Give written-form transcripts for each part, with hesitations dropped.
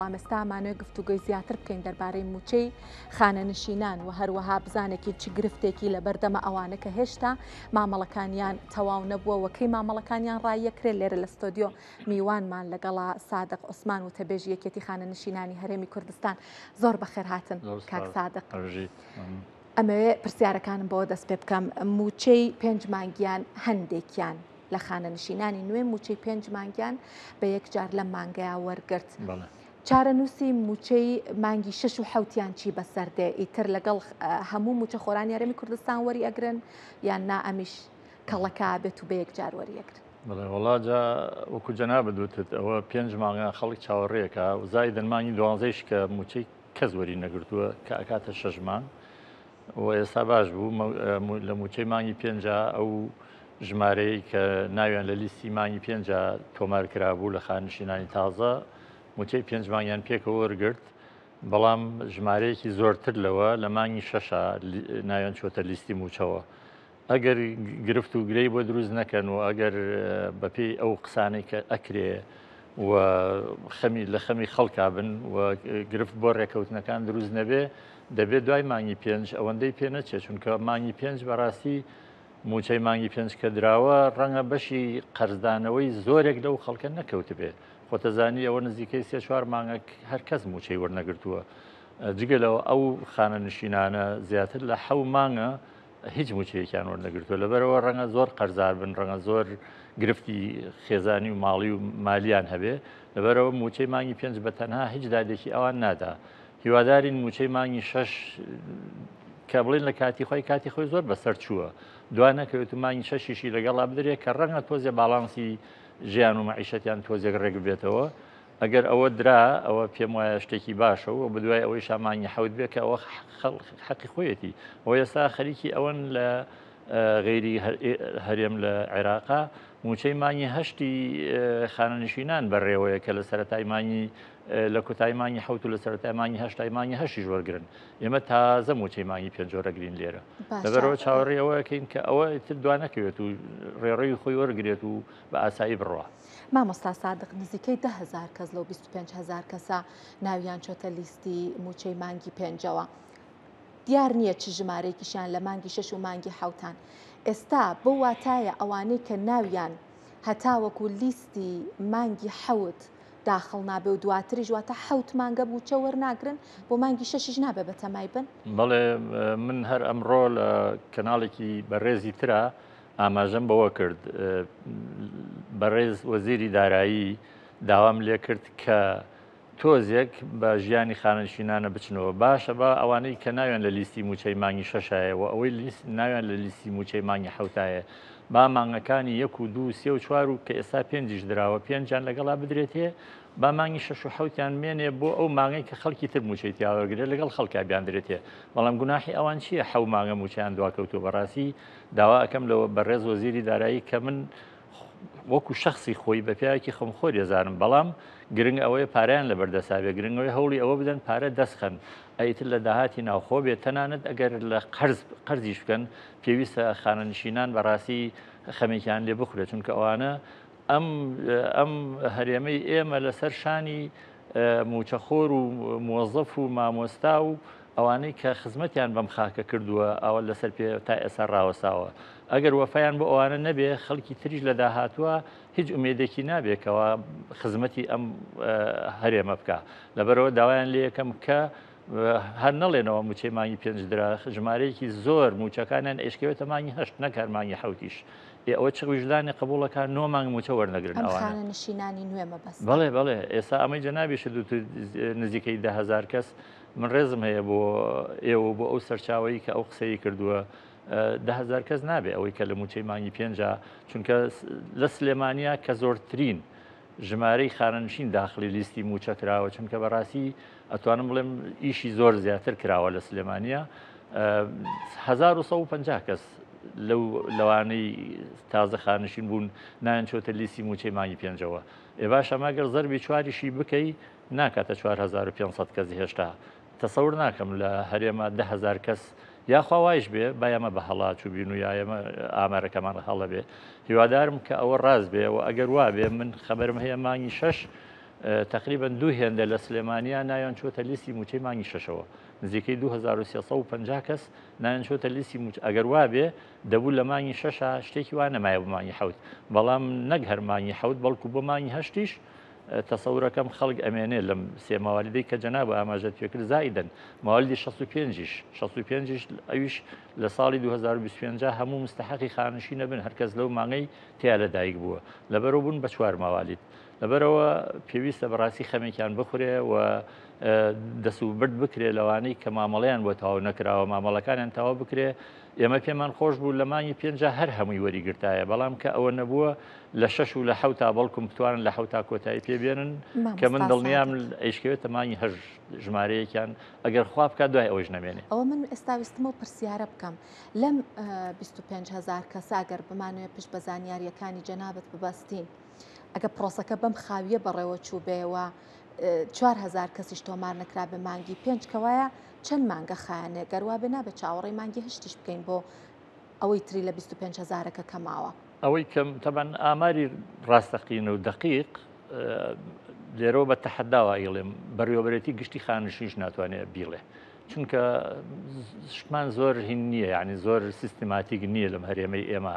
ئێستامانوێ گفتوگۆی زیاتر بکەین دەربارەی موچەی خانەنشینان و هەروەها بزانێکی چ گرفتێکی لە بەردەمە ئەوانە کە هێشتا مامەڵەکانیان تەواو نەبووە وەکەی مامەڵەکانیان ڕایەکرێت لێرە لە ستۆدیۆ میوانمان لەگەڵا سادق عوسمان و تەبێژی یەکێتی خانەنشینانی هەرێمی کوردستان زۆر بەخێر هاتن کاک سادق. ئەمەوێ پرسیارەکانم بۆ دەست پێ بکەم موچەی 5 مانگیان هەندێکیان لە خانەنشینانی نوێ موچەی 5 مانگیان بە یەکجار لە مانگەیە وەرگرت. چارەنووسی موچەی مانگی 6 و 7یان چی بەسەردێ ئیتر لەگەڵ هەموو موچە خۆرانی هەرێمی کوردستان وەری ئەگرن یان نا ئەمیش کەڵەکە بێت و بە یەکجار وەری ئەگرن؟ وڵاجا وەکو جەنابەت دوتت ئەوە 5 مانگە خەڵک چاوەڕێیەکە و زای دەنمانی 12ش کە موچەی کەس وەری نەگرتووە کە ئەکاتە 6 مانگ و ئێستا باش بوو لە موچەی مانگی 5 ئەو ژمارەی کە ناویان لە لیستی مانگی 5 تۆمار کرابوو لە خانشینانی تازە موچەی 5 مانگیان پێکەوە وەرگرت، بەڵام ژمارەیەکی زۆرتر لەوە لە مانگی 6 ناویان چۆتە لیستی موچەوە. ئەگەر گرفت و گرەی بۆ دروست نەکەن و ئەگەر بەپێی ئەو قسانەی کە ئەکرێ و لە خەمی خەڵکا بن و گرفت بۆ ڕێکەوتنەکان دروست نەبێ دەبێت دوای مانگی 5 ئەوەندەی پێ نەچێت، چونکە مانگی 5 بەڕاستی موچەی مانگی 5 کە دراوە ڕەنگە بەشی قەرزدانەوەی زۆرێک لەو خەڵکە نەکەوت بێ. خۆتەزانی ئەوە نزیکەی 3-4 مانگە هەر کەس موچەی وەرنەگرتووە، جگەلەوە ئەو خانەنشینانە زیاتر لە 7 مانگە هیچ موچەیەکیان وەرنەگرتووە، لەبەرەوە ڕەنگە زۆر قەرزار بن، ڕەنگە زۆر گرفتی خێزانی و ماڵی و مالیان هەبێ، لەبەرەوە موچەی مانگی 5 بە تەنها هیچ دادێکی ئەوان نادا. هیوادارین موچەی مانگی 6 کە بڵێن لە کاتی خۆی زۆر بەسەر چووە، دوای نەکەوێت و مانگی 6شی لەگەڵا بدرێت کە ڕەنگە تۆزێ باڵانسی ژیان و مەعیشەتیان تۆزێک ڕێک بێتەوە. ئەگەر ئەوە درا ئەوە پێم وایە شتێکی باشە و بەدوای ئەوەی شامانگی 7 بێت کە ئەوە حەقی خۆیەتی. ئەوە ئێستا خەریکی ئەوەن لە غەیری هەرێم لە عێراقا موچەی مانگی 8 خانەنشینان بەڕێوەیە کە لە سەرەتای مانگی لە کۆتای مانگی 7 و لە سەرەتای مانگی 8 مانگی 8 وەرگرن. ئێمە تازە موچەی مانگی 5 وەرەگرین لێرە، لەبەرەوە چاوەڕێ ئەوەکەین کە ئەوە تر دوای نەکەوێت و ڕێڕەوی خۆی وەرگێت و بە ئاسایی بڕوە. مامۆستا سادق نزیکەی 10,000 کەس لەو 25,000 کەسە ناویان چۆتە لیستی موچەی مانگی 5ەوە. دیار نییە چ ژمارەیەکیشیان لە مانگی 6 و مانگی 7 ئێستا بۆ واتایە ئەوانەی کە ناویان هەتاوەکو لیستی مانگی 7 داخڵ نابێ و دواتریش واتە 7 مانگە بوو چە وەرناگرن بۆ مانگی 6 نابێ بە تەمای بن؟ بەڵێ من هەر ئەمڕۆ لە کەناڵێکی بەڕێزی ترە ئاماژەم بەوە کرد، بەڕێز وەزیری دارایی داوام لێ کرد کە تۆزێک بە ژیانی خانەنشینانە بچنەوە، باشە بە ئەوانەی کە ناویان لە لیستی موچەی مانگی 6 و ئەوەی ناویان لە لیستی موچەی مانگی 7 با مانگەکانی 1 و 2 3 و 4 و کە ئێستا 5 دراوە 5یان لەگەڵا بدرێتێ با مانگی 6 و 7یان مێنێ بۆ ئەو مانگەی کە خەڵکی تر موچەی تیاوەگرێت لەگەڵ خەڵکا بیاندرێتێ. بەڵام گوناحی ئەوان چییە 7 مانگە موچیان دواکەوتوە؟ بەڕاستی داوا ئەەکەم لەوە بەڕێز وەزیری دارایی کە من وەکو شخصی خۆی بە پیاوێکی خەمخۆر ێزانم، بەڵام گرنگ ئەوەیە پارەیان لە بەردەسابێ، گرنگەوەی هەوڵی ئەوە بدەن پارە دەستخەن ئەیتر لە داهاتی ناوخۆ بێت، تەنانەت ئەگەر لە قەرزیش بکەن پێویستە خانەنشینان بەڕاستی خەمێکیان لێ بخورێت، چونکە ئەوانە ئەم هەرێمەی ئێمە لەسەر شانی موچەخۆر و مۆزەف و مامۆستا و ئەوانەی کە خزمەتیان بەم خاکە کردووە ئەوە لەسەر پێ تا ئێستا ڕاوەساوە. ئەگەر وەفایان بۆ ئەوانە نەبێ خەڵکی تریش لە داهاتووە هیچ ئومێدێکی نابێتەوە خزمەتی ئەم هەرێمە بکە. لەبەرەوە داوایان لێ یەکەم کە هەر نەڵێنەوە موچەی مانگی 5 درا، ژمارەیەکی زۆر موچەکانیان ئێشکەوێتە مانگی 8 نەکار مانگی 7یش. ئەوە چ ویژدانی قبولەکان 9 مانگ موچە وەرنەگرن خانەنشینانی نوێمە بەس. بەڵێ ئێستا ئەمەی جەنابیشە نزیکەی 10,000 کەس. من ڕێزم هەیە بۆ ئێوە بۆ ئەو سەرچاوەی کە ئەو قسەی کردووە 10,000 کەس نابێ ئەوەی کە لە موچەی مانگی 5 چونکە لە سلێمانیا کە زۆرترین ژمارەی خانەنشین داخلی لیستی موچە کراوە، چونکە بەڕاستی ئەتوانم بڵێم ئیشی زۆر زیاتر کراوە لە سلێمانیا 1150 کەس لەوانەی تازە خانشین بوون نایان چۆتە لیستی موچەی مانگی 5ەوە. باش ئەماگەر زەربی 4یشی بکەی ناکاتە 4500 کەس هێشتا. تەسەور ناکەم لە هەرێمە 10,000 کەس یاخوا وایش بێ با ئێمە بە هەڵات و بین و یا ئێمە ئامارەکەمان هەڵە بێ. هیوادارم کە ئەوە ڕاست بێ و ئەگەر وا بێ من خەبەرم هەیە مانگی 6 تقریبا 2 هێندە لە سلێمانیا نایان چۆتە لیستی موچەی مانگی شەشەوە نزیکەی 2350 کەس نایان چۆتە لیستی ئەگەر وابێ دەبوو لە مانگی شەشە شتێکی وان نەمایە بۆ مانگی حەوت بەڵام نەک هەر مانگی حەوت بەڵکو بۆ مانگی هەشتیش تەسەورەکەم خەڵک ئەمێنێ لەم سێ ماوەلیدەی کە جەناب ئاماژەت پێکرد زائیدەن ماوەلیدی 65 ئەویش لە ساڵی 2025 هەموو مستحقی خانشی نەبن هەرکەس لەو مانگەی تیا لەدایک بووە لەبەرەوە بوون بە 4 ماوەلید لەبەرەوە پێویستە بەڕاستی خەمێکیان بخورێ و دەسوبرد بکرێ لەوانەی کە مامەڵەیان بۆ تاوا نەکراوە مامەڵەکانیان تاوا بکرێ ئێمە پێمان خۆش بوو لە مانگی پێنجا هەر هەمووی وەریگرتایە بەڵام کە ئەوە نەبووە لە 6 و لە حوتا بەڵکم بتوانن لە حوتا کۆتایی پێبێنن کە من دڵنیام ئەیشکەوێتە مانگی هەر ژمارەیەکیان ئەگەر خوا بکات دوای ئەوەش نەمێنێ ئەوە من ئێستا ویستمە و پرسیارە بکەم لەم 25,000 کەسا گەر بمانوێت پشت بە زانیاریەکانی جەنابەت ببەستین ئەگە پرۆسەکە بەم خاویە بەڕێوە چوو بێەوە 4,000 کەسیش تۆمار نەکرا بە مانگی 5 کەوایە چەند مانگە خایانێ گەروا بنا بە چاوەڕێی مانگی هەشتیش بکەین بۆ ئەوەی تری لە 25,000کە کەماوە ئەوەی کەم تەبەن ئاماری ڕاستەقینە و دقیق لێرەوە بە تەحەداوە ئیڵێم بەڕێوەبەرێتی گشتی خانشیش ناتوانێت بیڵێ چونکە شمان زۆر هین نییە یعنی زۆر سیستماتیک نییە لەم هەرێمەی ئێمە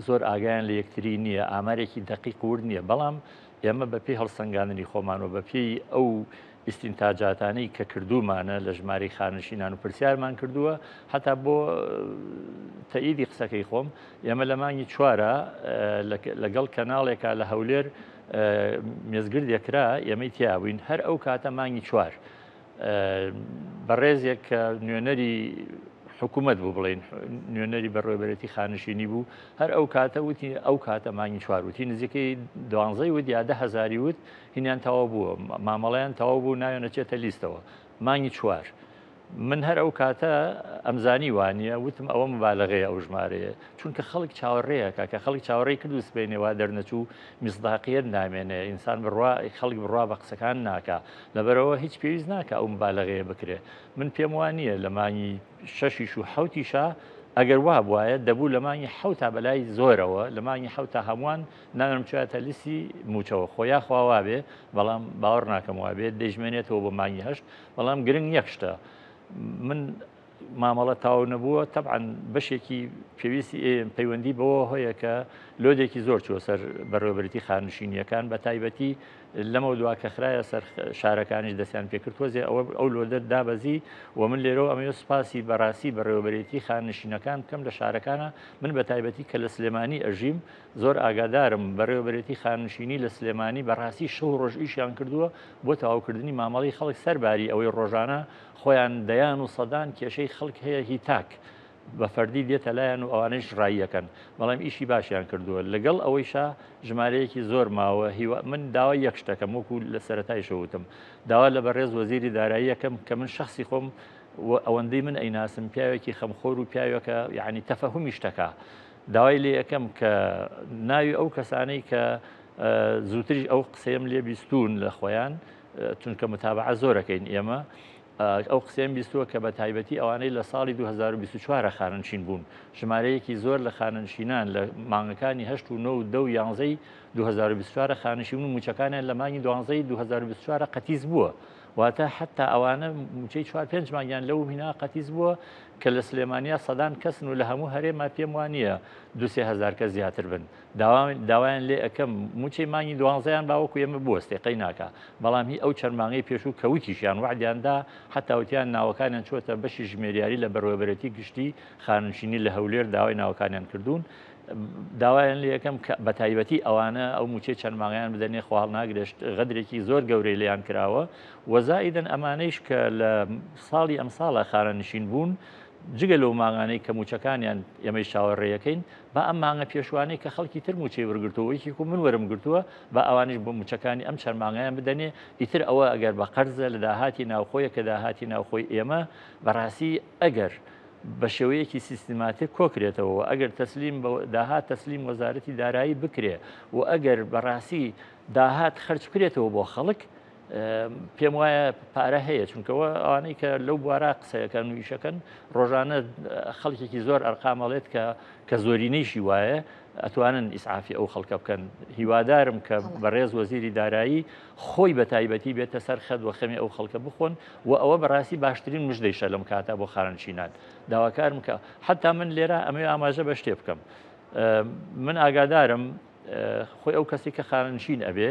زۆر ئاگایان لە یەکتری نییە ئامارێکی دقیق ورد نییە بەڵام ئێمە بە پێی هەڵسەنگاندنی خۆمانەوە بە پێی ئەو ئیسینتاجاتانەی کە کردومانە لە ژمارەی خانشینان و پرسیارمان کردووە هەتا بۆ تەئیدی قسەکەی خۆم ئێمە لە مانگی چوارە لەگەڵ کەناڵێکا لە هەولێر مێزگردێکرا ئێمەی تیابووین هەر ئەو کاتە مانگی چوار بەڕێزێک کە نوێنەری حکوومەت بوو بڵین نوێنەری بەڕێوەبەرێتی خانشینی بوو هەر ئەو کاتە وتی ئەو کاتە مانگی چوار وتی نزیکەی 12 وت یا 10,000 وت هینیان تەواو بووە مامەڵەیان تەواو بوو ناوێنەچێتە لیستەوە مانگی چوار من هەر ئەو کاتە ئەمزانی وانە وتم ئەوە مبالغەیە ئەو ژمارەیە چونکە خەڵک چاوەڕێیەکە کە خەڵک چاوەڕێی کرد و سبینێوا دەرنەچوو میزداقیت نامێنێ ئینسان خەڵک بڕوا بە قسەکان ناکە لەبەرەوە هیچ پێویست ناکە ئەو مبالغەیە بکرێ من پێم وانە لە مانگی 6 و 7 ئەگەر وا بواە دەبوو لە مانگی حوتا بەلای زۆرەوە لە مانگی حوتا هەمووان نانم چواتە لیستی موچەوە خۆیا خواوا بێ بەڵام باوەڕ ناکەم وا بێت دەیژمێنێتەوە بە مانگی هەشت بەڵام گرنگ یەک شتە من مامەڵە تاو نەبووە تەبعاً بەشێکی پێویستی پەیوەندی بەوە هەیە کە لۆدێکی زۆر چوە سەر بەڕێوەبەرێتی خانشینیەکان بە تایبەتی لەمە دوا کە خراە سەر شارەکانیش دەستیان پێکرد تۆزێ ئەو لۆدە دابەزی و من لێرەوە ئەمە سپاسی بەڕاستی بەڕێوەبەرێتی خانشینەکان بکەم لە شارەکانە من بە تایبەتی کە لە سلێمانی ئەژیم زۆر ئاگادارم بەڕێوەبەرێتی خانشینی لە سلێمانی بەڕاستی شەو ڕۆژ ئیشیان کردووە بۆ تەواوکردنی مامەڵی خەڵک سەرباری ئەوەی ڕۆژانە خۆیان دەیان و سەدان کێشەی خەڵک هەیە هی تاک بە فەردی دێتە لایەن و ئەوانش ڕاییەکەن بەڵام ئیشی باشیان کردووە لەگەڵ ئەوەیشا ژمارەیەکی زۆر ماوە من داوای یەک شتەکەم وەکو لە سەرەتای شەوتم داوا لە بەڕێز وەزیری دارایی یەکەم کە من شخصی خۆم ئەوەندەی من ئەیناسم پیاوێکی خەمخۆر و پیاوێکە یعنی تەفەهومی شتەکە داوای لێ یەکەم کە ناوی ئەو کەسانەی کە زووتریش ئەو قسەیەم لێ بیستون لە خۆیان چونکە متابعە زۆرەکەین ئێمە ئەو قسەیەم بیستووە کە بە تایبەتی ئەوانەی لە ساڵی 2024 خاننشین بوون ژمارەیەکی زۆر لە خاننشینان لە مانگەکانی 8 و 9 و 10 یانزەی 2024 خانشین و موچەکانیان لە مانگی 12 2024 قەتیز بووە واتە حتا ئەوانە موچەی 4-5 مانگیان لەو هینا قەتیز بووە کە لە سلێمانیا سەدان کەسن و لە هەموو هەرێما پێم وانە 2-3 کەس زیاتر بن داوایان لێ ئەەکەم موچەی مانگی 12یان باوەکو ئێمە بوەستێ قەی ناکە بەڵام هی ئەو چەرمانگەی پێشوو کەوتیشیان وعدیاندا حتاوتیان ناوەکانیان چۆتە بەشی ژمێریاری لە بەڕێوەبەرێتی گشتی خاننشینی لە هەولێر داوای ناوەکانیان کردوون داوایان لێ یەکەم کە بە تایبەتی ئەوانە ئەو موچەی چەرمانگەیان بدەنێ خواڵ ناگرێت غەدرێکی زۆر گەورەی لێیان کراوە وەزائیدەن ئەمانەیش کە لە ساڵی ئەم ساڵە خانەنشین بوون جگە لەو ماغانەی کە موچەکانیان ئێمەی چاوەڕێیەکەین بە ئەم مانگە پێشوانەی کە خەڵکی تر موچەی وەرگرتەوەیکی و من وەرم گرتووە بە ئەوانش بۆ موچەکانی ئەم چەرمانگەیان بدەنێ ئیتر ئەوە ئەگەر بە قەرزە لە داهاتی ناوخۆیە کە داهاتی ناوخۆی ئێمە بەڕاستی ئەگەر بە شێوەیەکی سیستماتیک کۆکرێتەوە ئەگەر تەسلیم داهات تەسلیم وەزارەتی دارایی بکرێ و ئەگەر بەڕاستی داهات خەرج بکرێتەوە بۆ خەڵک پێم وایە پارە هەیە چونکەوە ئەوانەی کە لەو بوارە قسەیەکەن و ئیشەکەن ڕۆژانە خەڵکێکی زۆر ئەرقامەڵێت کە زۆرینەیشی وایە ئەتوانن ئیسعافی ئەو خەڵکە بکەن. هیوادارم کە بەڕێز وەزیری دارایی خۆی بە تایبەتی بێتە سەر خەت و خەمی ئەو خەڵکە بخۆن و ئەوە بەڕاستی باشترین مژدەیشە لەم کاتە بۆ خانشینان. داواکارم کە حتا من لێرە ئەمێ ئاماژە بە شتێ بکەم. من ئاگادارم خۆی ئەو کەسی کە خانشین ئەبێ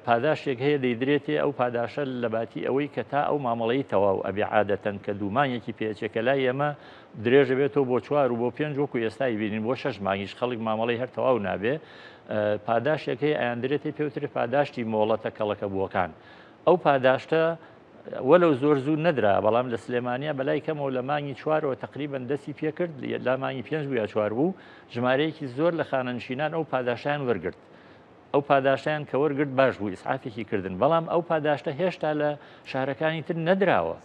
پاداشێک هەیە دەیدرێتێ ئەو پاداشە لە باتی ئەوەی کە تا ئەو مامەڵەی تەواو ئەبێ عادەتەن کە دوومانێکی پێچێکە لای ئێمە درێژە بێتەوە بۆ 4 و بۆ 5 وەکو ئێستای بینین بۆ 6 مانگیش خەڵک مامەڵەی هەر تەواو نابێ پاداشێک هەیە ئەیاندرێتی پێوتری پاداشتی مۆڵەتە کەڵەکە بووەکان. ئەو پاداشتە وەلو زۆر زوو نەدرا بەڵام لە سلێمانیا بەلای کەمەوە لە مانگی 4ەوە تقریبان دەستی پێکرد لا مانگی 5 بوو یا 4 بوو ژمارەیەکی زۆر لە خانەنشینان ئەو پاداشیان وەرگرت. ئەو پاداشیان کە وەرگرت باش بوو ئیسعافێکی کردن بەڵام ئەو پاداشتە هێشتا لە شارەکانی تر نەدراوە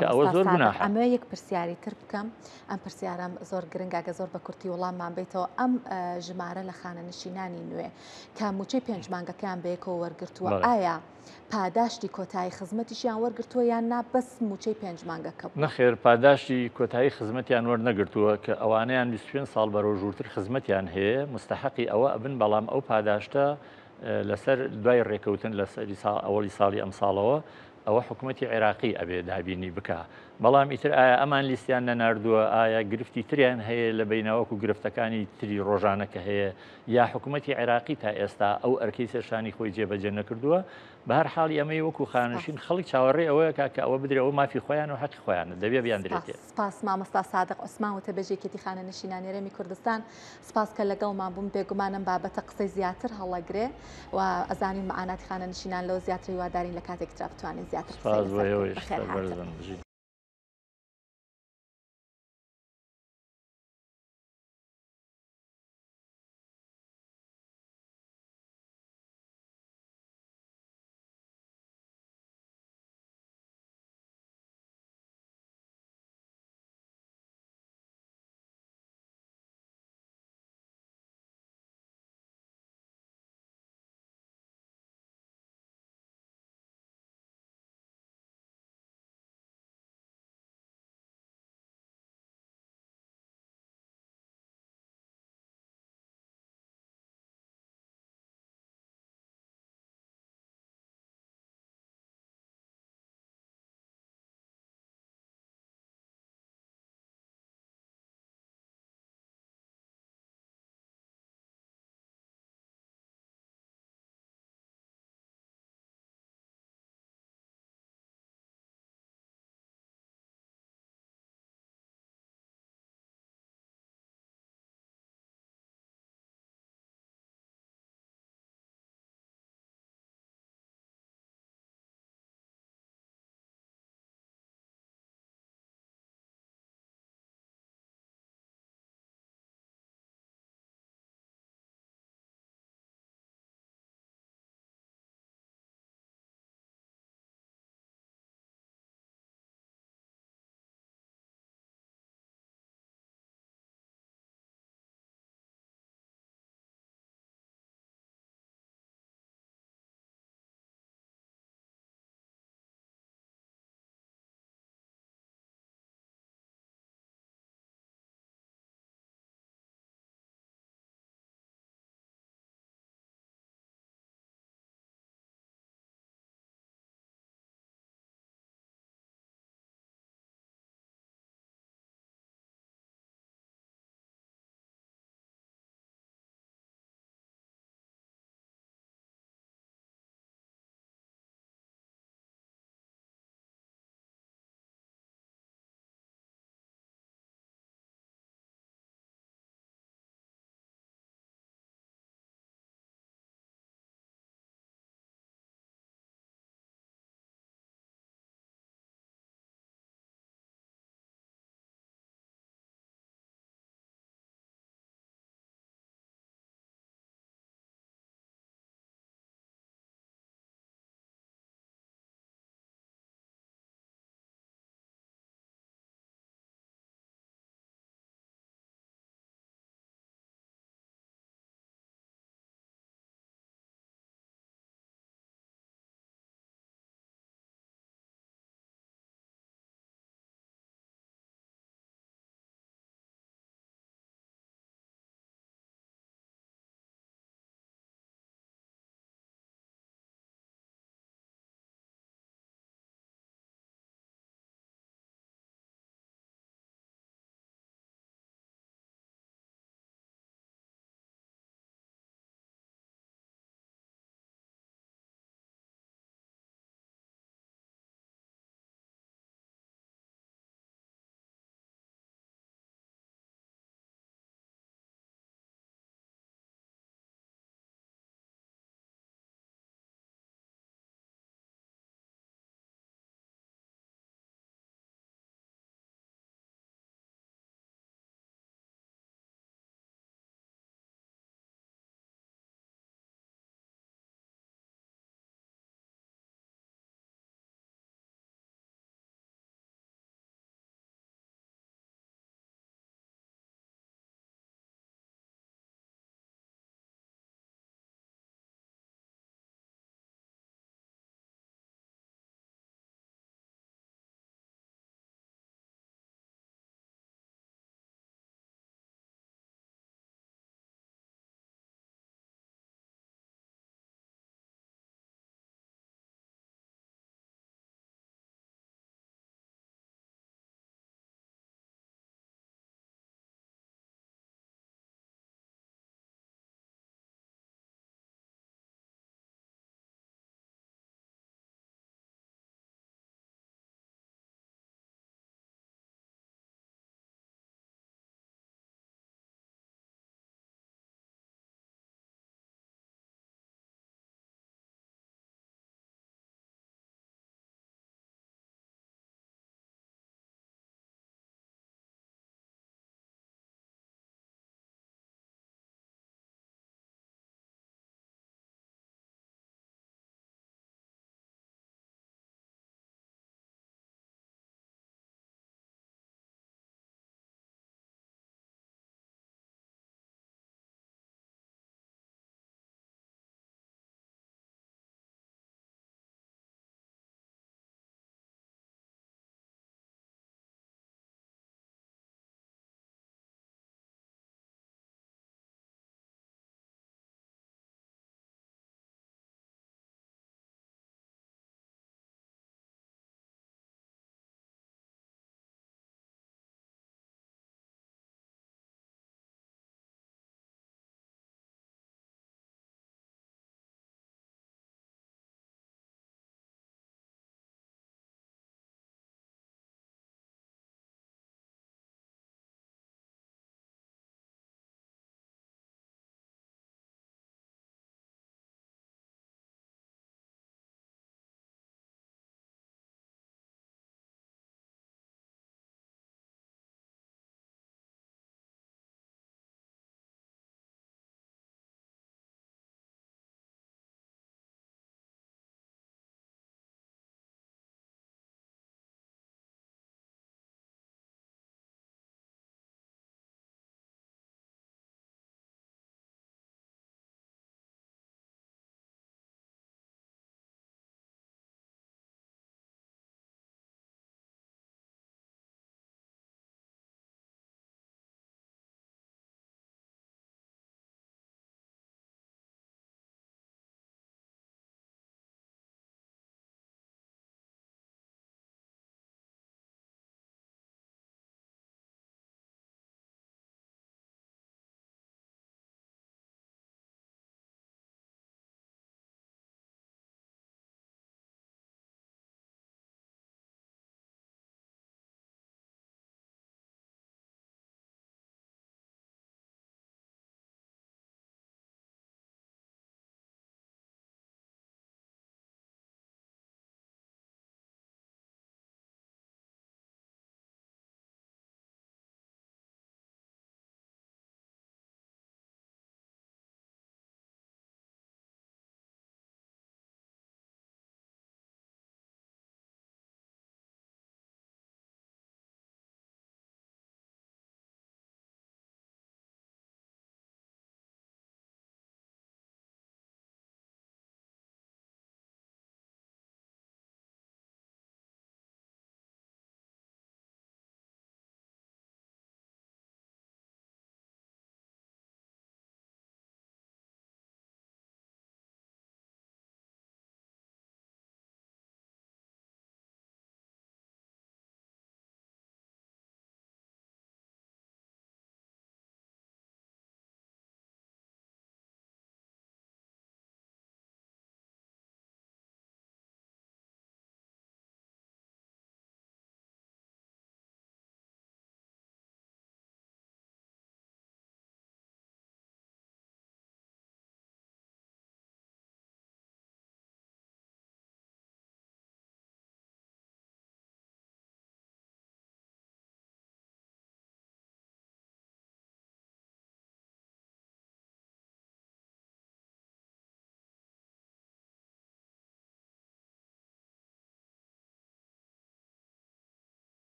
کە ئەوە زۆر گوناحە. ئەمە یەک پرسیاری تر بکەم ئەم پرسیارم زۆر گرنگە کە زۆر بە کورتی وەڵاممان بێتەوە ئەم ژمارە لە خانەنشینانی نوێ کە موچەی 5 مانگەکەیان بەیەکەوە وەرگرتووە ئایا پاداشتی کۆتایی خزمەتیشیان وەرگرتووە یان نا بەس موچەی 5 مانگەکە بوو؟ نەخێر پاداشتی کۆتایی خزمەتیان وەرنەگرتووە کە ئەوانەیان 25 ساڵ بەرەو ژوورتر خزمەتیان هەیە مستحقی ئەوە ئەبن بەڵام ئەو پاداشتە لەسەر دوای ڕێکەوتن لە ئەوەی ساڵی ئەم ساڵەوە ئەوە حکوومەتی عێراقی ئەبێ دابینی بکە. بەڵام ئیتر ئایا ئەمان لیستیان نەناردووە ئایا گرفتی تریان هەیە لە بینەوەکو گرفتەکانی تری ڕۆژانەکە هەیە یا حکوومەتی عێراقی تا ئێستا ئەو ئەرکەی سێشانی خۆی جێبەجێ نەکردووە. بە هەر حاڵی ئەمەی وەکو خانشین خەڵک چاوەڕێ ئەوەیە کە ئەوە بدرێەوە مافی خۆیان و حەقی خۆیان دەبێ بیاندرێتێت. سپاس مامۆستا سادق عوسمان وتە بەژێکێتی خانەنشینانی هەرێمی کوردستان سپاس کە لەگەڵمان بووم بێگومانم بابەتە قسەی زیاتر هەڵەگرێ و ئەزانین معاناتی خانەنشینان لەو زیاتر هیوادارین لە کاتێک ترا بتوانین زیاتر